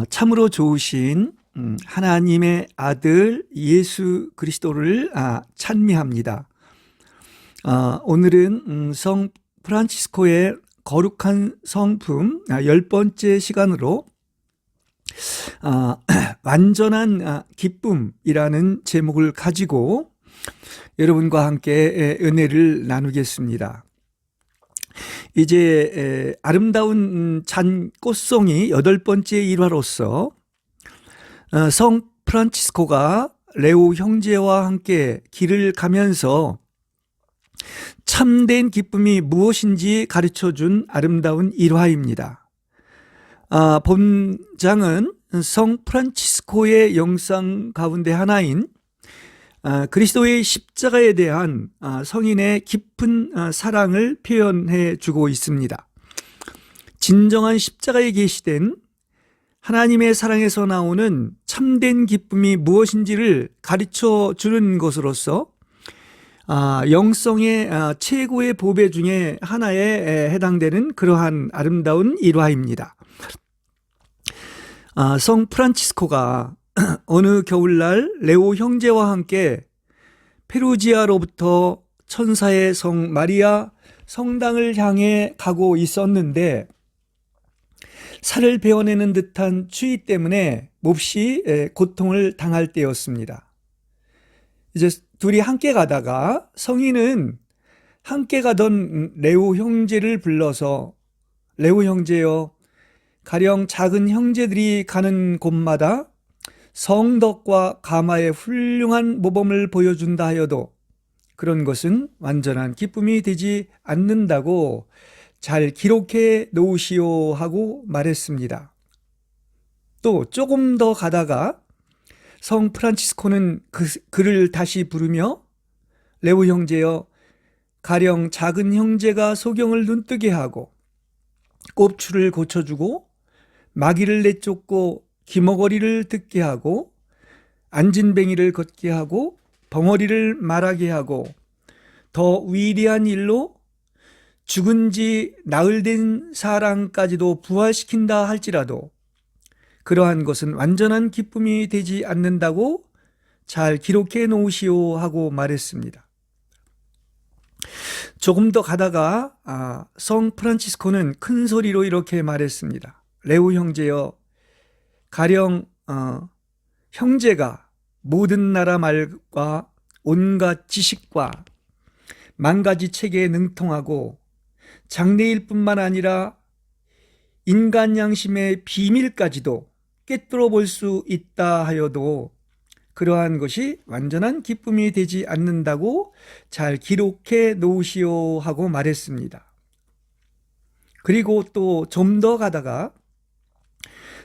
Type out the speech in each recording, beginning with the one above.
참으로 좋으신 하나님의 아들 예수 그리스도를 찬미합니다. 오늘은 성 프란치스코의 거룩한 성품 10번째 시간으로 완전한 기쁨이라는 제목을 가지고 여러분과 함께 은혜를 나누겠습니다. 이제 아름다운 잔 꽃송이 8번째 일화로서 성 프란치스코가 레오 형제와 함께 길을 가면서 참된 기쁨이 무엇인지 가르쳐준 아름다운 일화입니다. 본장은 성 프란치스코의 영상 가운데 하나인 그리스도의 십자가에 대한 성인의 깊은 사랑을 표현해 주고 있습니다. 진정한 십자가에 계시된 하나님의 사랑에서 나오는 참된 기쁨이 무엇인지를 가르쳐 주는 것으로서 영성의 최고의 보배 중에 하나에 해당되는 그러한 아름다운 일화입니다. 성 프란치스코가 어느 겨울날 레오 형제와 함께 페루지아로부터 천사의 성 마리아 성당을 향해 가고 있었는데 살을 베어내는 듯한 추위 때문에 몹시 고통을 당할 때였습니다. 이제 둘이 함께 가다가 성인은 함께 가던 레오 형제를 불러서 레오 형제여, 가령 작은 형제들이 가는 곳마다 성덕과 가마의 훌륭한 모범을 보여준다 하여도 그런 것은 완전한 기쁨이 되지 않는다고 잘 기록해 놓으시오 하고 말했습니다. 또 조금 더 가다가 성 프란치스코는 그를 다시 부르며 레오 형제여, 가령 작은 형제가 소경을 눈뜨게 하고 꼽추를 고쳐주고 마귀를 내쫓고 기머거리를 듣게 하고 안진뱅이를 걷게 하고 벙어리를 말하게 하고 더 위대한 일로 죽은 지 나흘 된 사람까지도 부활시킨다 할지라도 그러한 것은 완전한 기쁨이 되지 않는다고 잘 기록해 놓으시오 하고 말했습니다. 조금 더 가다가 성 프란치스코는 큰 소리로 이렇게 말했습니다. 레오 형제여, 가령 형제가 모든 나라 말과 온갖 지식과 만가지 책에 능통하고 장래일 뿐만 아니라 인간 양심의 비밀까지도 꿰뚫어 볼 수 있다 하여도 그러한 것이 완전한 기쁨이 되지 않는다고 잘 기록해 놓으시오 하고 말했습니다. 그리고 또 좀 더 가다가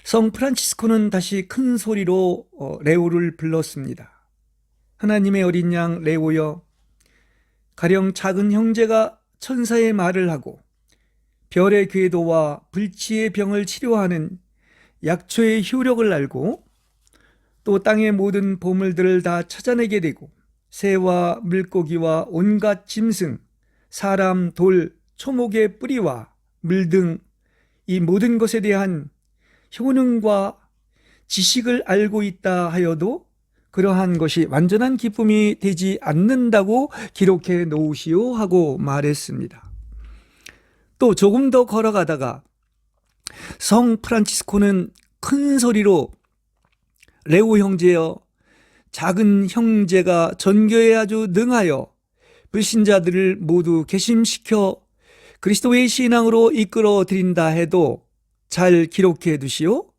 성 프란치스코는 다시 큰 소리로 레오를 불렀습니다. 하나님의 어린 양 레오여, 가령 작은 형제가 천사의 말을 하고 별의 궤도와 불치의 병을 치료하는 약초의 효력을 알고 또 땅의 모든 보물들을 다 찾아내게 되고 새와 물고기와 온갖 짐승, 사람, 돌, 초목의 뿌리와 물 등 이 모든 것에 대한 효능과 지식을 알고 있다 하여도 그러한 것이 완전한 기쁨이 되지 않는다고 기록해 놓으시오 하고 말했습니다. 또 조금 더 걸어가다가 성 프란치스코는 큰 소리로 레오 형제여, 작은 형제가 전교에 아주 능하여 불신자들을 모두 개심시켜 그리스도의 신앙으로 이끌어 드린다 해도 잘 기록해 두시오.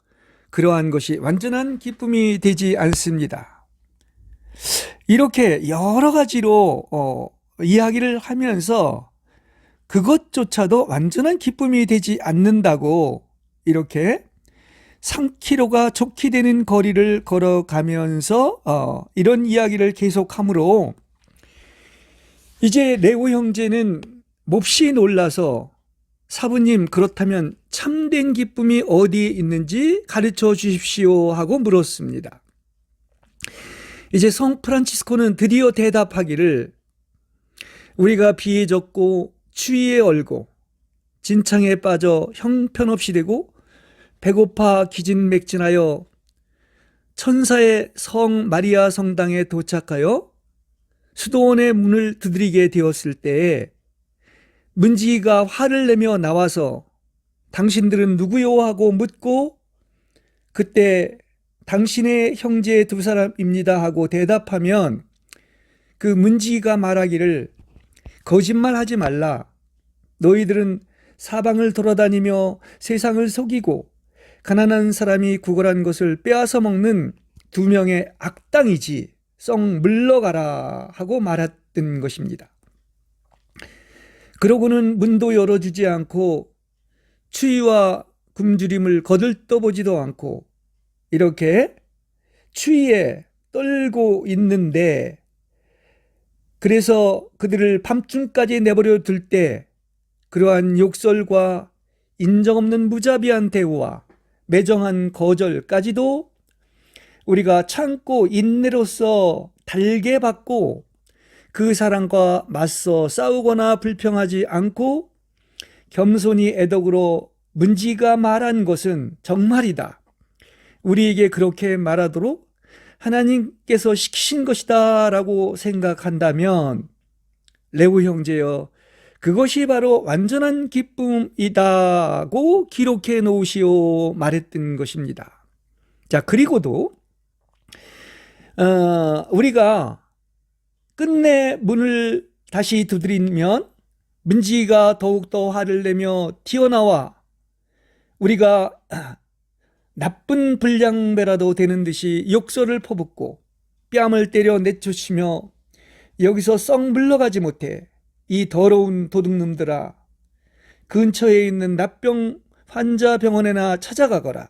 그러한 것이 완전한 기쁨이 되지 않습니다. 이렇게 여러 가지로 이야기를 하면서 그것조차도 완전한 기쁨이 되지 않는다고 이렇게 3km가 좋게 되는 거리를 걸어가면서 이런 이야기를 계속하므로 이제 레오 형제는 몹시 놀라서 사부님, 그렇다면 참된 기쁨이 어디에 있는지 가르쳐 주십시오 하고 물었습니다. 이제 성 프란치스코는 드디어 대답하기를 우리가 비에 젖고 추위에 얼고 진창에 빠져 형편없이 되고 배고파 기진맥진하여 천사의 성 마리아 성당에 도착하여 수도원의 문을 두드리게 되었을 때에 문지기가 화를 내며 나와서 당신들은 누구요? 하고 묻고 그때 당신의 형제 두 사람입니다 하고 대답하면 그 문지기가 말하기를 거짓말하지 말라. 너희들은 사방을 돌아다니며 세상을 속이고 가난한 사람이 구걸한 것을 빼앗아 먹는 두 명의 악당이지 썩 물러가라 하고 말했던 것입니다. 그러고는 문도 열어주지 않고 추위와 굶주림을 거들떠보지도 않고 이렇게 추위에 떨고 있는데, 그래서 그들을 밤중까지 내버려 둘 때 그러한 욕설과 인정 없는 무자비한 대우와 매정한 거절까지도 우리가 참고 인내로서 달게 받고 그 사람과 맞서 싸우거나 불평하지 않고 겸손히 애덕으로 문지기가 말한 것은 정말이다, 우리에게 그렇게 말하도록 하나님께서 시키신 것이다 라고 생각한다면 레위 형제여, 그것이 바로 완전한 기쁨이다고 기록해 놓으시오 말했던 것입니다. 자, 그리고도 우리가 끝내 문을 다시 두드리면 문지기가 더욱더 화를 내며 튀어나와 우리가 나쁜 불량배라도 되는 듯이 욕설을 퍼붓고 뺨을 때려 내쫓으며 여기서 썩 물러가지 못해 이 더러운 도둑놈들아, 근처에 있는 납병 환자 병원에나 찾아가거라.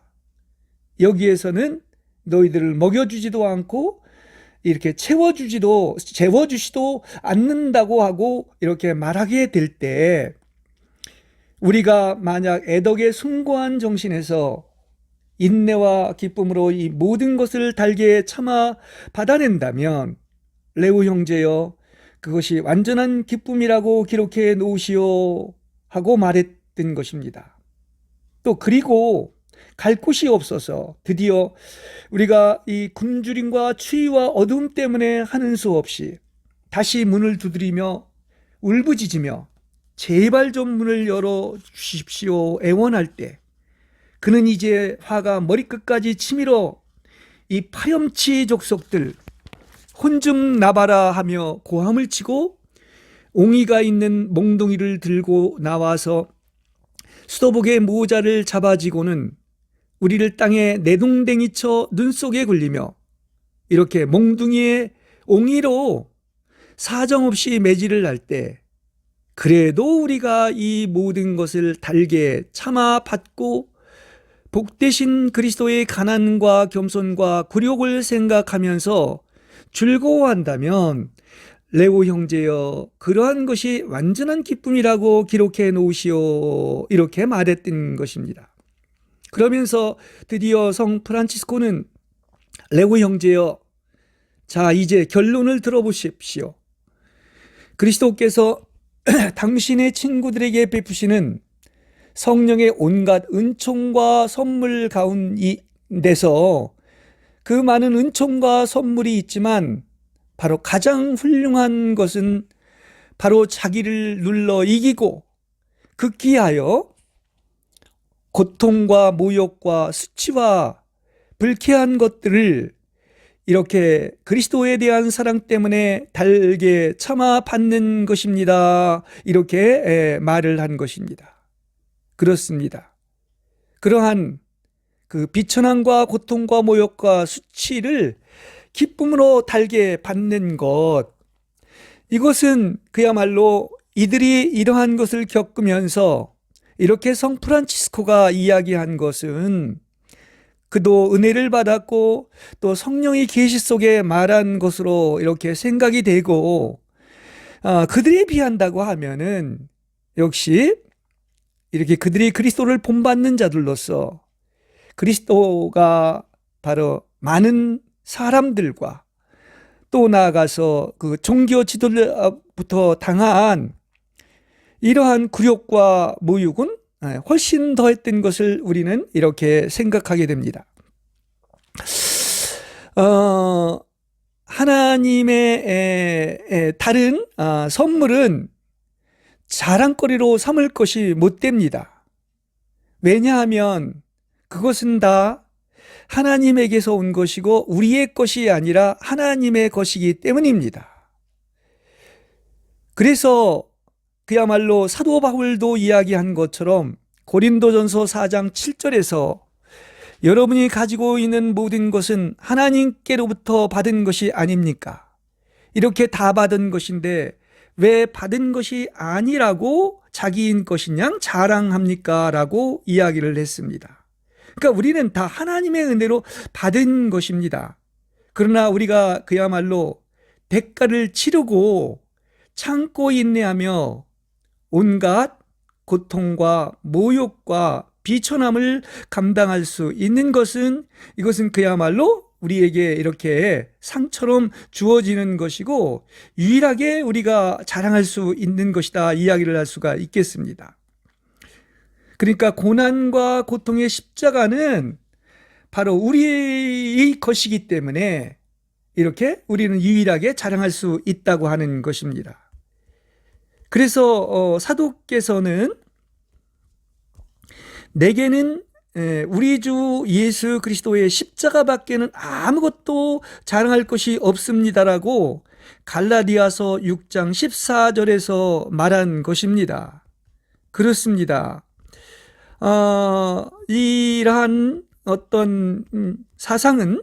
여기에서는 너희들을 먹여주지도 않고 이렇게 재워주지도 않는다고 하고 이렇게 말하게 될 때, 우리가 만약 애덕에 숭고한 정신에서 인내와 기쁨으로 이 모든 것을 달게 참아 받아낸다면 레위 형제여, 그것이 완전한 기쁨이라고 기록해 놓으시오 하고 말했던 것입니다. 또 그리고 갈 곳이 없어서 드디어 우리가 이 굶주림과 추위와 어두움 때문에 하는 수 없이 다시 문을 두드리며 울부짖으며 제발 좀 문을 열어주십시오 애원할 때, 그는 이제 화가 머리끝까지 치밀어 이 파렴치 족속들 혼 좀 나봐라 하며 고함을 치고 옹이가 있는 몽둥이를 들고 나와서 수도복의 모자를 잡아지고는 우리를 땅에 내동댕이쳐 눈 속에 굴리며 이렇게 몽둥이의 옹이로 사정없이 매질을 할 때, 그래도 우리가 이 모든 것을 달게 참아 받고 복되신 그리스도의 가난과 겸손과 굴욕을 생각하면서 즐거워한다면 레위 형제여, 그러한 것이 완전한 기쁨이라고 기록해 놓으시오 이렇게 말했던 것입니다. 그러면서 드디어 성 프란치스코는 레위 형제여, 자 이제 결론을 들어보십시오. 그리스도께서 당신의 친구들에게 베푸시는 성령의 온갖 은총과 선물 가운데서 그 많은 은총과 선물이 있지만 바로 가장 훌륭한 것은 바로 자기를 눌러 이기고 극기하여 고통과 모욕과 수치와 불쾌한 것들을 이렇게 그리스도에 대한 사랑 때문에 달게 참아 받는 것입니다. 이렇게 말을 한 것입니다. 그렇습니다. 그러한 그 비천함과 고통과 모욕과 수치를 기쁨으로 달게 받는 것, 이것은 그야말로 이들이 이러한 것을 겪으면서 이렇게 성 프란치스코가 이야기한 것은 그도 은혜를 받았고 또 성령의 계시 속에 말한 것으로 이렇게 생각이 되고, 그들에 비한다고 하면은 역시 이렇게 그들이 그리스도를 본받는 자들로서 그리스도가 바로 많은 사람들과 또 나아가서 그 종교 지도자부터 당한 이러한 굴욕과 모욕은 훨씬 더했던 것을 우리는 이렇게 생각하게 됩니다. 하나님의 다른 선물은 자랑거리로 삼을 것이 못 됩니다. 왜냐하면 그것은 다 하나님에게서 온 것이고 우리의 것이 아니라 하나님의 것이기 때문입니다. 그래서 그야말로 사도 바울도 이야기한 것처럼 고린도전서 4장 7절에서 여러분이 가지고 있는 모든 것은 하나님께로부터 받은 것이 아닙니까? 이렇게 다 받은 것인데 왜 받은 것이 아니라고 자기인 것인 양 자랑합니까? 라고 이야기를 했습니다. 그러니까 우리는 다 하나님의 은혜로 받은 것입니다. 그러나 우리가 그야말로 대가를 치르고 참고 인내하며 온갖 고통과 모욕과 비천함을 감당할 수 있는 것은 이것은 그야말로 우리에게 이렇게 상처럼 주어지는 것이고 유일하게 우리가 자랑할 수 있는 것이다 이야기를 할 수가 있겠습니다. 그러니까 고난과 고통의 십자가는 바로 우리의 것이기 때문에 이렇게 우리는 유일하게 자랑할 수 있다고 하는 것입니다. 그래서 사도께서는 내게는 우리 주 예수 그리스도의 십자가밖에는 아무것도 자랑할 것이 없습니다라고 갈라디아서 6장 14절에서 말한 것입니다. 그렇습니다. 이러한 어떤 사상은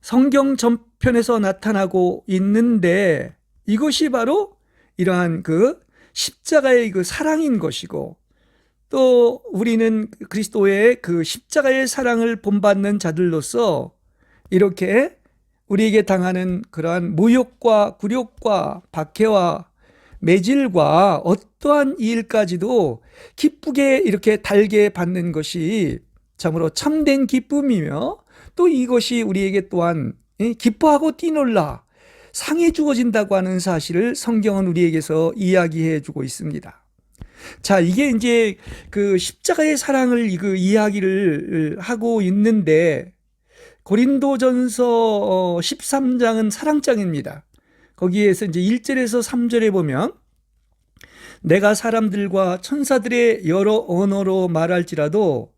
성경 전편에서 나타나고 있는데 이것이 바로 이러한 그 십자가의 그 사랑인 것이고 또 우리는 그리스도의 그 십자가의 사랑을 본받는 자들로서 이렇게 우리에게 당하는 그러한 모욕과 굴욕과 박해와 매질과 어떠한 일까지도 기쁘게 이렇게 달게 받는 것이 참으로 참된 기쁨이며 또 이것이 우리에게 또한 기뻐하고 뛰놀라 상이 주어진다고 하는 사실을 성경은 우리에게서 이야기해 주고 있습니다. 자, 이게 이제 그 십자가의 사랑을 그 이야기를 하고 있는데 고린도전서 13장은 사랑장입니다. 거기에서 이제 1절에서 3절에 보면 내가 사람들과 천사들의 여러 언어로 말할지라도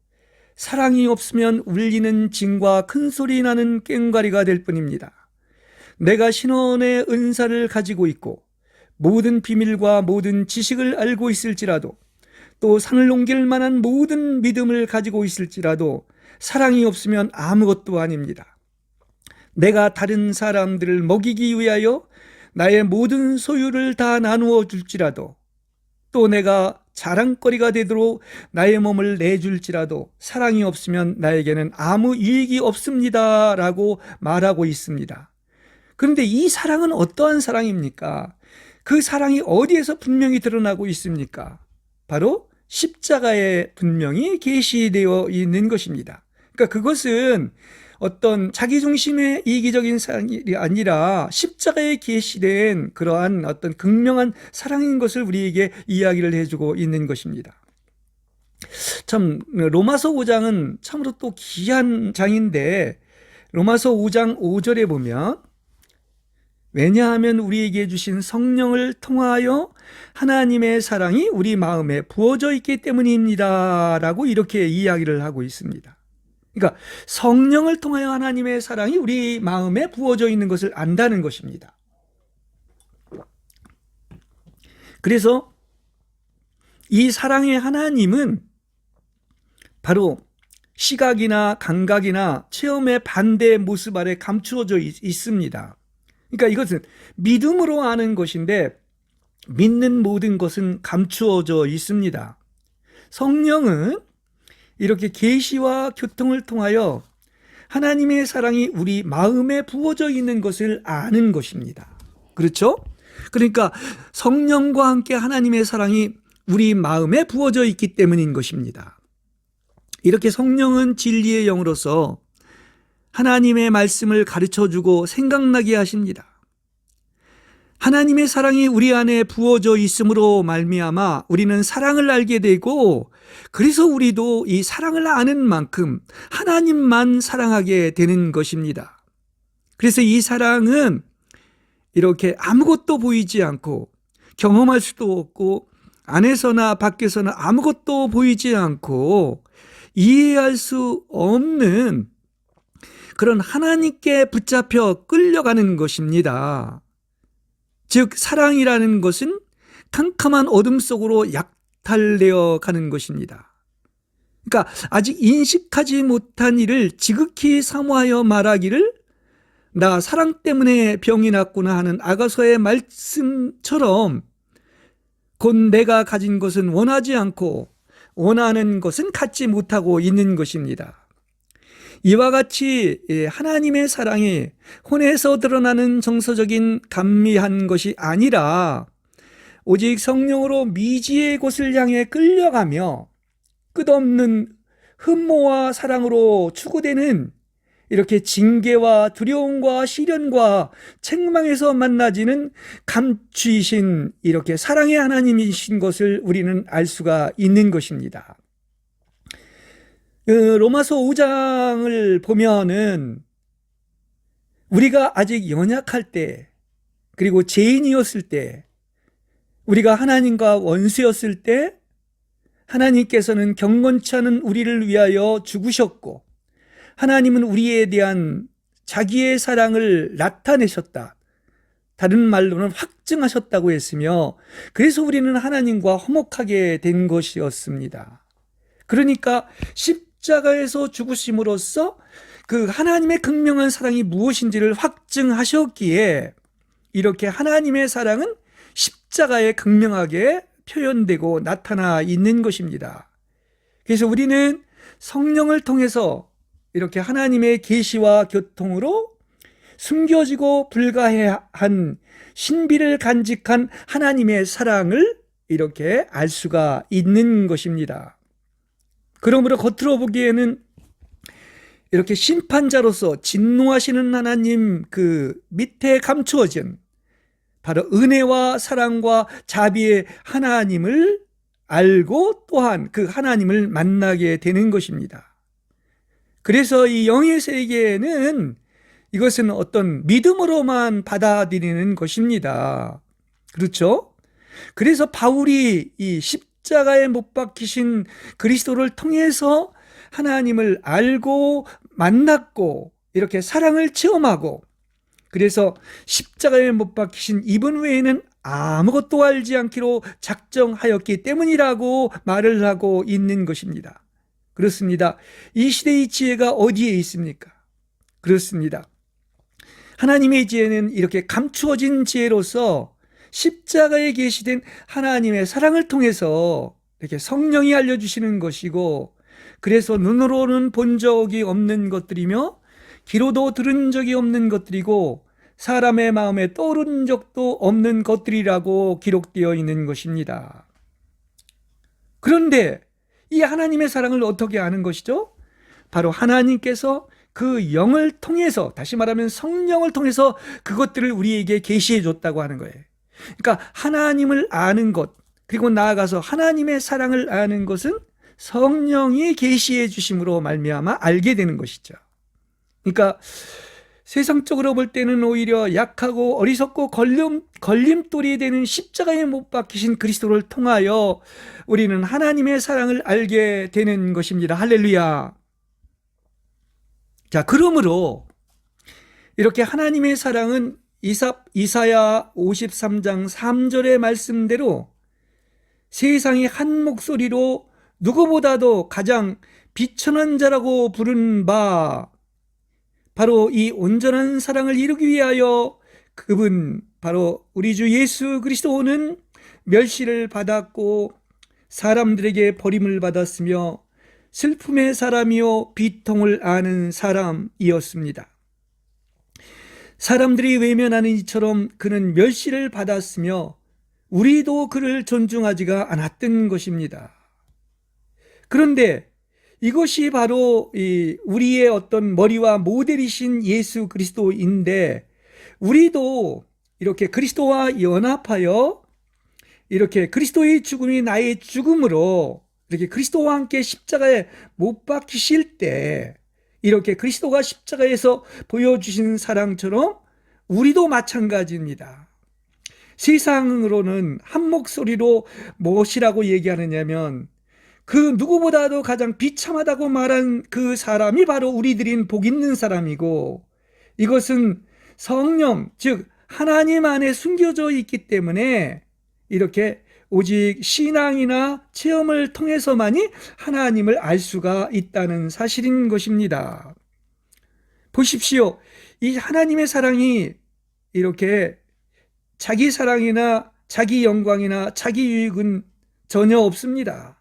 사랑이 없으면 울리는 징과 큰 소리 나는 꽹과리가 될 뿐입니다. 내가 신원의 은사를 가지고 있고 모든 비밀과 모든 지식을 알고 있을지라도 또 산을 옮길 만한 모든 믿음을 가지고 있을지라도 사랑이 없으면 아무것도 아닙니다. 내가 다른 사람들을 먹이기 위하여 나의 모든 소유를 다 나누어 줄지라도 또 내가 자랑거리가 되도록 나의 몸을 내줄지라도 사랑이 없으면 나에게는 아무 유익이 없습니다 라고 말하고 있습니다. 그런데 이 사랑은 어떠한 사랑입니까? 그 사랑이 어디에서 분명히 드러나고 있습니까? 바로 십자가에 분명히 계시되어 있는 것입니다. 그러니까 그것은 어떤 자기중심의 이기적인 사랑이 아니라 십자가에 계시된 그러한 어떤 극명한 사랑인 것을 우리에게 이야기를 해주고 있는 것입니다. 참 로마서 5장은 참으로 또 귀한 장인데 로마서 5장 5절에 보면 왜냐하면 우리에게 주신 성령을 통하여 하나님의 사랑이 우리 마음에 부어져 있기 때문입니다 라고 이렇게 이야기를 하고 있습니다. 그러니까 성령을 통하여 하나님의 사랑이 우리 마음에 부어져 있는 것을 안다는 것입니다. 그래서 이 사랑의 하나님은 바로 시각이나 감각이나 체험의 반대의 모습 아래 감추어져 있습니다. 그러니까 이것은 믿음으로 아는 것인데 믿는 모든 것은 감추어져 있습니다. 성령은 이렇게 계시와 교통을 통하여 하나님의 사랑이 우리 마음에 부어져 있는 것을 아는 것입니다. 그렇죠? 그러니까 성령과 함께 하나님의 사랑이 우리 마음에 부어져 있기 때문인 것입니다. 이렇게 성령은 진리의 영으로서 하나님의 말씀을 가르쳐주고 생각나게 하십니다. 하나님의 사랑이 우리 안에 부어져 있음으로 말미암아 우리는 사랑을 알게 되고, 그래서 우리도 이 사랑을 아는 만큼 하나님만 사랑하게 되는 것입니다. 그래서 이 사랑은 이렇게 아무것도 보이지 않고 경험할 수도 없고 안에서나 밖에서나 아무것도 보이지 않고 이해할 수 없는 그런 하나님께 붙잡혀 끌려가는 것입니다. 즉 사랑이라는 것은 캄캄한 어둠 속으로 약탈되어 가는 것입니다. 그러니까 아직 인식하지 못한 일을 지극히 사모하여 말하기를 나 사랑 때문에 병이 났구나 하는 아가서의 말씀처럼 곧 내가 가진 것은 원하지 않고 원하는 것은 갖지 못하고 있는 것입니다. 이와 같이 하나님의 사랑이 혼에서 드러나는 정서적인 감미한 것이 아니라 오직 성령으로 미지의 곳을 향해 끌려가며 끝없는 흠모와 사랑으로 추구되는 이렇게 징계와 두려움과 시련과 책망에서 만나지는 감추이신 이렇게 사랑의 하나님이신 것을 우리는 알 수가 있는 것입니다. 로마서 5장을 보면은 우리가 아직 연약할 때, 그리고 죄인이었을 때, 우리가 하나님과 원수였을 때 하나님께서는 경건치 않은 우리를 위하여 죽으셨고 하나님은 우리에 대한 자기의 사랑을 나타내셨다. 다른 말로는 확증하셨다고 했으며, 그래서 우리는 하나님과 화목하게 된 것이었습니다. 그러니까 십자가에서 죽으심으로써 그 하나님의 극명한 사랑이 무엇인지를 확증하셨기에 이렇게 하나님의 사랑은 십자가에 극명하게 표현되고 나타나 있는 것입니다. 그래서 우리는 성령을 통해서 이렇게 하나님의 계시와 교통으로 숨겨지고 불가해한 신비를 간직한 하나님의 사랑을 이렇게 알 수가 있는 것입니다. 그러므로 겉으로 보기에는 이렇게 심판자로서 진노하시는 하나님 그 밑에 감추어진 바로 은혜와 사랑과 자비의 하나님을 알고 또한 그 하나님을 만나게 되는 것입니다. 그래서 이 영의 세계는 이것은 어떤 믿음으로만 받아들이는 것입니다. 그렇죠? 그래서 바울이 이 십자가에 못 박히신 그리스도를 통해서 하나님을 알고 만났고 이렇게 사랑을 체험하고, 그래서 십자가에 못 박히신 이분 외에는 아무것도 알지 않기로 작정하였기 때문이라고 말을 하고 있는 것입니다. 그렇습니다. 이 시대의 지혜가 어디에 있습니까? 그렇습니다. 하나님의 지혜는 이렇게 감추어진 지혜로서 십자가에 계시된 하나님의 사랑을 통해서 이렇게 성령이 알려주시는 것이고, 그래서 눈으로는 본 적이 없는 것들이며 귀로도 들은 적이 없는 것들이고 사람의 마음에 떠오른 적도 없는 것들이라고 기록되어 있는 것입니다. 그런데 이 하나님의 사랑을 어떻게 아는 것이죠? 바로 하나님께서 그 영을 통해서, 다시 말하면 성령을 통해서 그것들을 우리에게 계시해 줬다고 하는 거예요. 그러니까 하나님을 아는 것, 그리고 나아가서 하나님의 사랑을 아는 것은 성령이 계시해 주심으로 말미암아 알게 되는 것이죠. 그러니까 세상적으로 볼 때는 오히려 약하고 어리석고 걸림돌이 되는 십자가에 못 박히신 그리스도를 통하여 우리는 하나님의 사랑을 알게 되는 것입니다. 할렐루야. 자, 그러므로 이렇게 하나님의 사랑은 이사야 53장 3절의 말씀대로 세상이 한 목소리로 누구보다도 가장 비천한 자라고 부른 바, 바로 이 온전한 사랑을 이루기 위하여 그분 바로 우리 주 예수 그리스도는 멸시를 받았고 사람들에게 버림을 받았으며 슬픔의 사람이요 비통을 아는 사람이었습니다. 사람들이 외면하는 이처럼 그는 멸시를 받았으며 우리도 그를 존중하지가 않았던 것입니다. 그런데 이것이 바로 우리의 어떤 머리와 모델이신 예수 그리스도인데, 우리도 이렇게 그리스도와 연합하여 이렇게 그리스도의 죽음이 나의 죽음으로 이렇게 그리스도와 함께 십자가에 못 박히실 때 이렇게 그리스도가 십자가에서 보여주신 사랑처럼 우리도 마찬가지입니다. 세상으로는 한 목소리로 무엇이라고 얘기하느냐면 그 누구보다도 가장 비참하다고 말한 그 사람이 바로 우리들인 복 있는 사람이고, 이것은 성령 즉 하나님 안에 숨겨져 있기 때문에 이렇게 오직 신앙이나 체험을 통해서만이 하나님을 알 수가 있다는 사실인 것입니다. 보십시오. 이 하나님의 사랑이 이렇게 자기 사랑이나 자기 영광이나 자기 유익은 전혀 없습니다.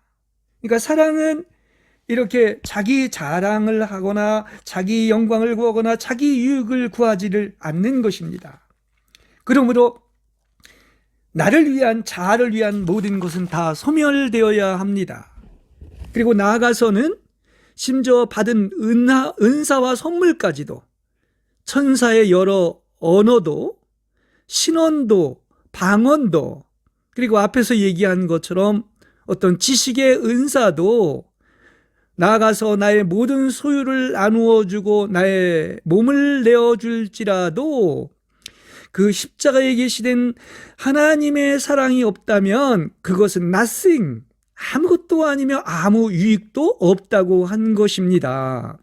그러니까 사랑은 이렇게 자기 자랑을 하거나 자기 영광을 구하거나 자기 유익을 구하지를 않는 것입니다. 그러므로 나를 위한, 자아를 위한 모든 것은 다 소멸되어야 합니다. 그리고 나아가서는 심지어 받은 은사와 선물까지도, 천사의 여러 언어도, 신언도, 방언도, 그리고 앞에서 얘기한 것처럼 어떤 지식의 은사도, 나아가서 나의 모든 소유를 나누어 주고 나의 몸을 내어줄지라도 그 십자가에 계시된 하나님의 사랑이 없다면 그것은 nothing, 아무것도 아니며 아무 유익도 없다고 한 것입니다.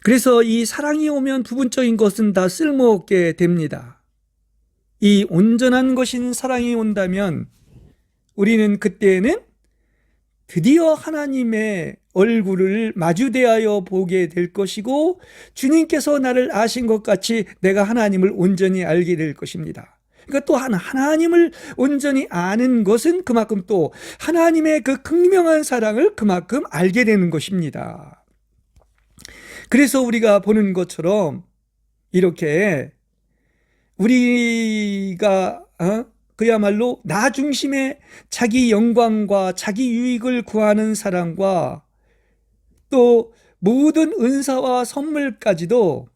그래서 이 사랑이 오면 부분적인 것은 다 쓸모없게 됩니다. 이 온전한 것인 사랑이 온다면 우리는 그때는 드디어 하나님의 얼굴을 마주대하여 보게 될 것이고, 주님께서 나를 아신 것 같이 내가 하나님을 온전히 알게 될 것입니다. 그러니까 또 하나님을 온전히 아는 것은 그만큼 또 하나님의 그 극명한 사랑을 그만큼 알게 되는 것입니다. 그래서 우리가 보는 것처럼 이렇게 우리가 그야말로 나 중심의 자기 영광과 자기 유익을 구하는 사랑과 또 모든 은사와 선물까지도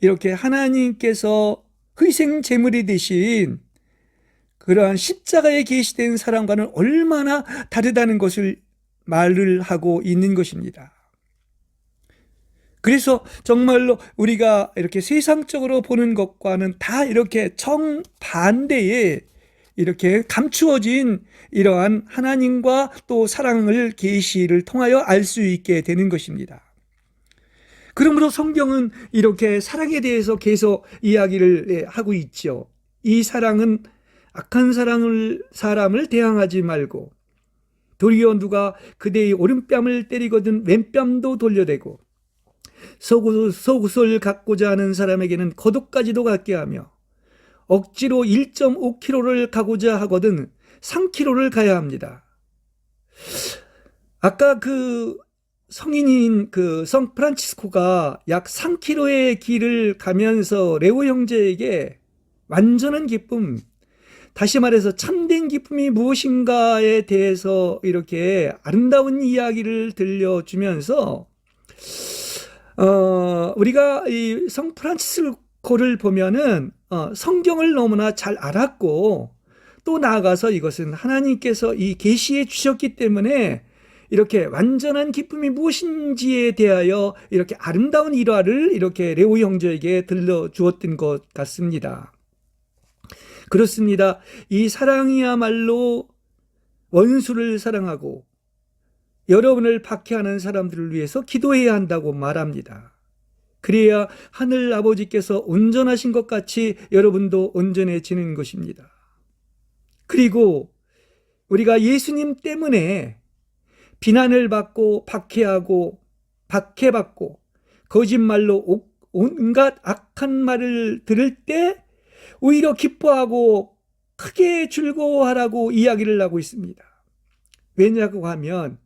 이렇게 하나님께서 희생 제물이 되신 그러한 십자가에 계시된 사랑과는 얼마나 다르다는 것을 말을 하고 있는 것입니다. 그래서 정말로 우리가 이렇게 세상적으로 보는 것과는 다 이렇게 정반대의 이렇게 감추어진 이러한 하나님과 또 사랑을 계시를 통하여 알 수 있게 되는 것입니다. 그러므로 성경은 이렇게 사랑에 대해서 계속 이야기를 하고 있죠. 이 사랑은 악한 사람을 대항하지 말고 도리어 누가 그대의 오른뺨을 때리거든 왼뺨도 돌려대고 속옷을 갖고자 하는 사람에게는 겉옷까지도 갖게 하며 억지로 1.5km를 가고자 하거든 3km를 가야 합니다. 아까 그 성인인 그 성 프란치스코가 약 3km의 길을 가면서 레오 형제에게 완전한 기쁨, 다시 말해서 참된 기쁨이 무엇인가에 대해서 이렇게 아름다운 이야기를 들려주면서 우리가 이 성 프란치스코를 보면은 성경을 너무나 잘 알았고, 또 나아가서 이것은 하나님께서 이 계시해 주셨기 때문에 이렇게 완전한 기쁨이 무엇인지에 대하여 이렇게 아름다운 일화를 이렇게 레오 형제에게 들려주었던 것 같습니다. 그렇습니다. 이 사랑이야말로 원수를 사랑하고 여러분을 박해하는 사람들을 위해서 기도해야 한다고 말합니다. 그래야 하늘 아버지께서 온전하신 것 같이 여러분도 온전해지는 것입니다. 그리고 우리가 예수님 때문에 비난을 받고 박해받고 거짓말로 온갖 악한 말을 들을 때 오히려 기뻐하고 크게 즐거워하라고 이야기를 하고 있습니다. 왜냐고 하면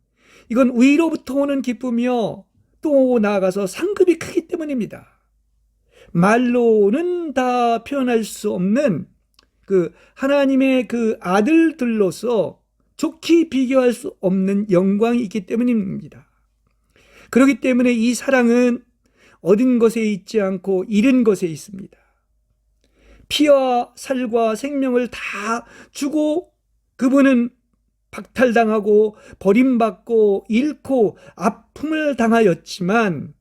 이건 위로부터 오는 기쁨이요, 또 나아가서 상급이 크기 때문입니다. 말로는 다 표현할 수 없는 그 하나님의 그 아들들로서 좋게 비교할 수 없는 영광이 있기 때문입니다. 그렇기 때문에 이 사랑은 얻은 것에 있지 않고 잃은 것에 있습니다. 피와 살과 생명을 다 주고 그분은 박탈당하고 버림받고 잃고 아픔을 당하였지만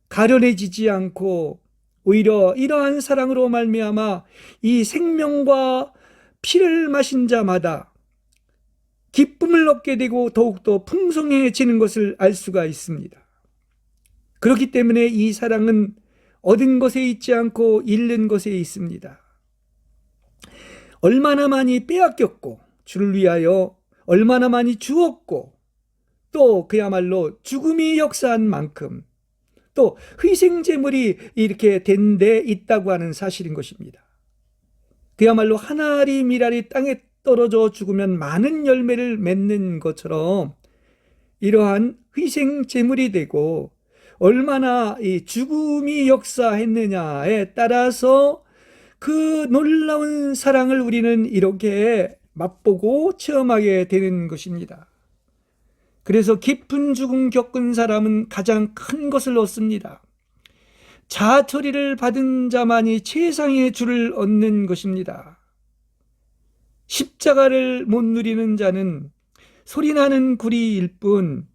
가련해지지 않고 오히려 이러한 사랑으로 말미암아 이 생명과 피를 마신 자마다 기쁨을 얻게 되고 더욱더 풍성해지는 것을 알 수가 있습니다. 그렇기 때문에 이 사랑은 얻은 것에 있지 않고 잃는 것에 있습니다. 얼마나 많이 빼앗겼고 주를 위하여 얼마나 많이 주었고 또 그야말로 죽음이 역사한 만큼 또 희생제물이 이렇게 된 데 있다고 하는 사실인 것입니다. 그야말로 한 알이 밀알이 땅에 떨어져 죽으면 많은 열매를 맺는 것처럼 이러한 희생제물이 되고 얼마나 이 죽음이 역사했느냐에 따라서 그 놀라운 사랑을 우리는 이렇게 맛보고 체험하게 되는 것입니다. 그래서 깊은 죽음 겪은 사람은 가장 큰 것을 얻습니다. 자아 처리를 받은 자만이 최상의 주를 얻는 것입니다. 십자가를 못 누리는 자는 소리나는 구리일 뿐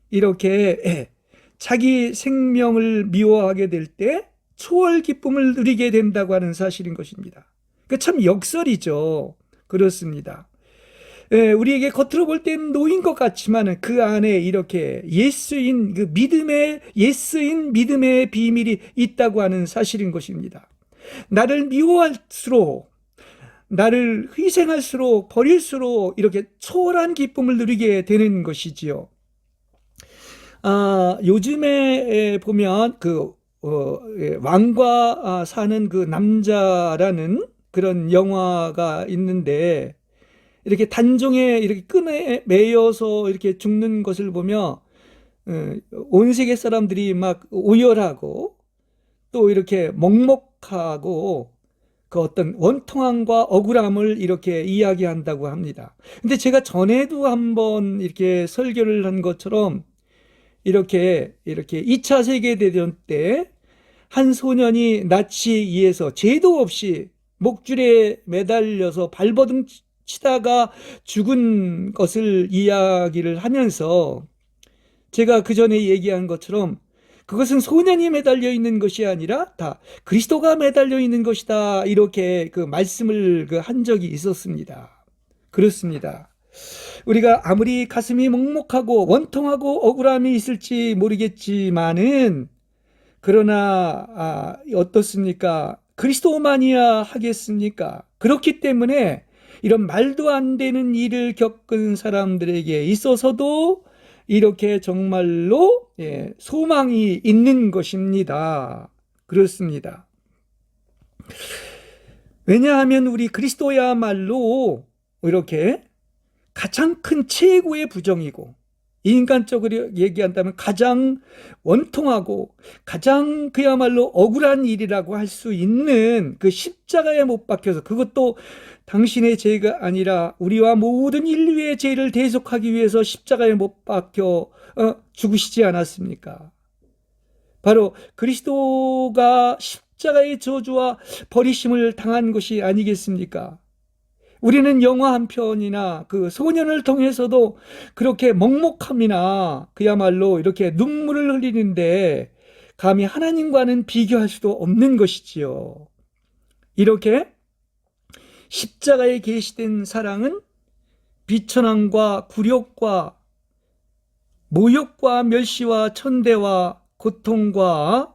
이렇게 자기 생명을 미워하게 될 때 초월 기쁨을 누리게 된다고 하는 사실인 것입니다. 참 역설이죠. 그렇습니다. 우리에게 겉으로 볼 땐 노인 것 같지만 그 안에 이렇게 예스인 그 믿음의 예스인 믿음의 비밀이 있다고 하는 사실인 것입니다. 나를 미워할수록 나를 희생할수록 버릴수록 이렇게 초월한 기쁨을 누리게 되는 것이지요. 요즘에 보면 왕과 사는 그 남자라는 그런 영화가 있는데 이렇게 단종에 이렇게 끈에 매여서 이렇게 죽는 것을 보며 온 세계 사람들이 막 오열하고 또 이렇게 먹먹하고 그 어떤 원통함과 억울함을 이렇게 이야기한다고 합니다. 근데 제가 전에도 한번 이렇게 설교를 한 것처럼 이렇게 2차 세계대전 때 한 소년이 나치에 의해서 죄도 없이 목줄에 매달려서 발버둥 치다가 죽은 것을 이야기를 하면서 제가 그 전에 얘기한 것처럼 그것은 소년이 매달려 있는 것이 아니라 다 그리스도가 매달려 있는 것이다 이렇게 그 말씀을 한 적이 있었습니다. 그렇습니다. 우리가 아무리 가슴이 먹먹하고 원통하고 억울함이 있을지 모르겠지만은 그러나 어떻습니까? 그리스도만이야 하겠습니까? 그렇기 때문에 이런 말도 안 되는 일을 겪은 사람들에게 있어서도 이렇게 정말로 소망이 있는 것입니다. 그렇습니다. 왜냐하면 우리 그리스도야말로 이렇게 가장 큰 최고의 부정이고 인간적으로 얘기한다면 가장 원통하고 가장 그야말로 억울한 일이라고 할 수 있는 그 십자가에 못 박혀서 그것도 당신의 죄가 아니라 우리와 모든 인류의 죄를 대속하기 위해서 십자가에 못 박혀 죽으시지 않았습니까? 바로 그리스도가 십자가의 저주와 버리심을 당한 것이 아니겠습니까? 우리는 영화 한 편이나 그 소년을 통해서도 그렇게 먹먹함이나 그야말로 이렇게 눈물을 흘리는데 감히 하나님과는 비교할 수도 없는 것이지요. 이렇게 십자가에 계시된 사랑은 비천함과 굴욕과 모욕과 멸시와 천대와 고통과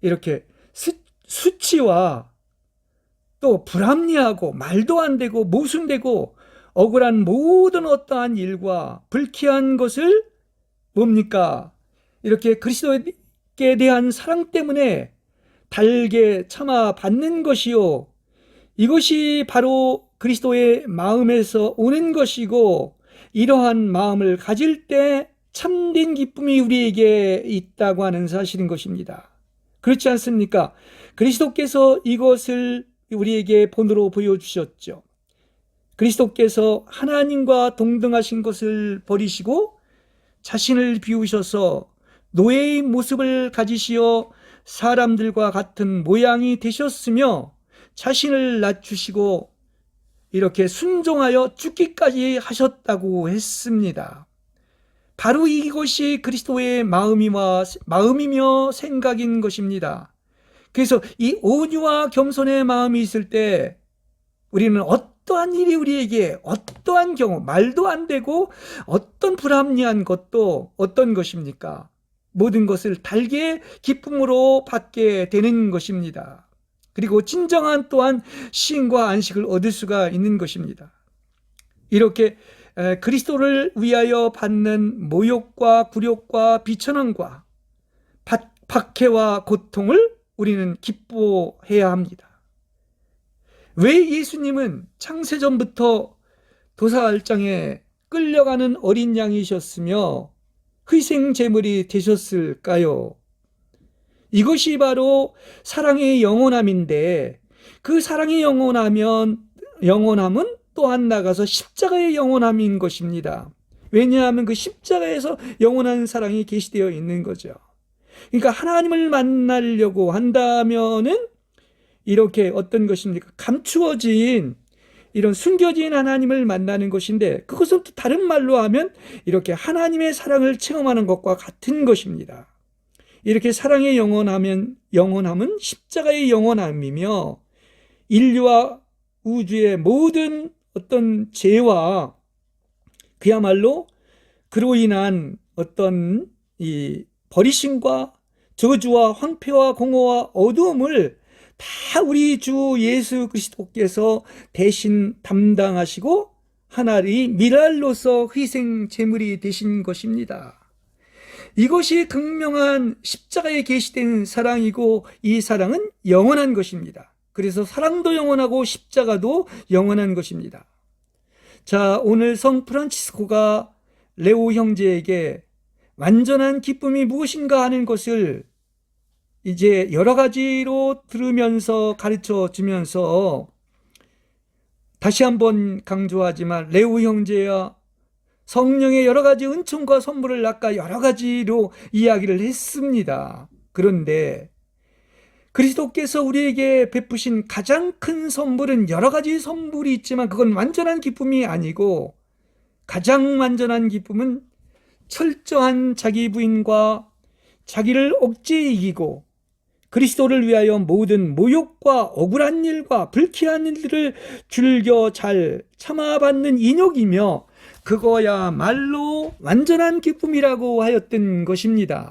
이렇게 수치와 또 불합리하고 말도 안 되고 모순되고 억울한 모든 어떠한 일과 불쾌한 것을 뭡니까? 이렇게 그리스도께 대한 사랑 때문에 달게 참아 받는 것이요. 이것이 바로 그리스도의 마음에서 오는 것이고 이러한 마음을 가질 때 참된 기쁨이 우리에게 있다고 하는 사실인 것입니다. 그렇지 않습니까? 그리스도께서 이것을 우리에게 본으로 보여주셨죠. 그리스도께서 하나님과 동등하신 것을 버리시고 자신을 비우셔서 노예의 모습을 가지시어 사람들과 같은 모양이 되셨으며 자신을 낮추시고 이렇게 순종하여 죽기까지 하셨다고 했습니다. 바로 이것이 그리스도의 마음이며 생각인 것입니다. 그래서 이 온유와 겸손의 마음이 있을 때 우리는 어떠한 일이 우리에게 어떠한 경우 말도 안 되고 어떤 불합리한 것도 어떤 것입니까? 모든 것을 달게 기쁨으로 받게 되는 것입니다. 그리고 진정한 또한 시인과 안식을 얻을 수가 있는 것입니다. 이렇게 그리스도를 위하여 받는 모욕과 굴욕과 비천함과 박해와 고통을 우리는 기뻐해야 합니다. 왜 예수님은 창세전부터 도살장에 끌려가는 어린 양이셨으며 희생 제물이 되셨을까요? 이것이 바로 사랑의 영원함인데, 그 사랑의 영원함은 또한 나가서 십자가의 영원함인 것입니다. 왜냐하면 그 십자가에서 영원한 사랑이 계시되어 있는 거죠. 그러니까 하나님을 만나려고 한다면은 이렇게 어떤 것입니까? 감추어진 이런 숨겨진 하나님을 만나는 것인데, 그것은 또 다른 말로 하면 이렇게 하나님의 사랑을 체험하는 것과 같은 것입니다. 이렇게 사랑의 영원함은 십자가의 영원함이며, 인류와 우주의 모든 어떤 죄와 그야말로 그로 인한 어떤 이 버리심과 저주와 황폐와 공허와 어두움을 다 우리 주 예수 그리스도께서 대신 담당하시고 하나의 미랄로서 희생 제물이 되신 것입니다. 이것이 극명한 십자가에 계시된 사랑이고, 이 사랑은 영원한 것입니다. 그래서 사랑도 영원하고 십자가도 영원한 것입니다. 자, 오늘 성 프란치스코가 레오 형제에게 완전한 기쁨이 무엇인가 하는 것을 이제 여러 가지로 들으면서 가르쳐 주면서 다시 한번 강조하지만, 레오 형제야 성령의 여러 가지 은총과 선물을 아까 여러 가지로 이야기를 했습니다. 그런데 그리스도께서 우리에게 베푸신 가장 큰 선물은 여러 가지 선물이 있지만 그건 완전한 기쁨이 아니고, 가장 완전한 기쁨은 철저한 자기 부인과 자기를 억제해 이기고 그리스도를 위하여 모든 모욕과 억울한 일과 불쾌한 일들을 즐겨 잘 참아받는 인욕이며, 그거야말로 완전한 기쁨이라고 하였던 것입니다.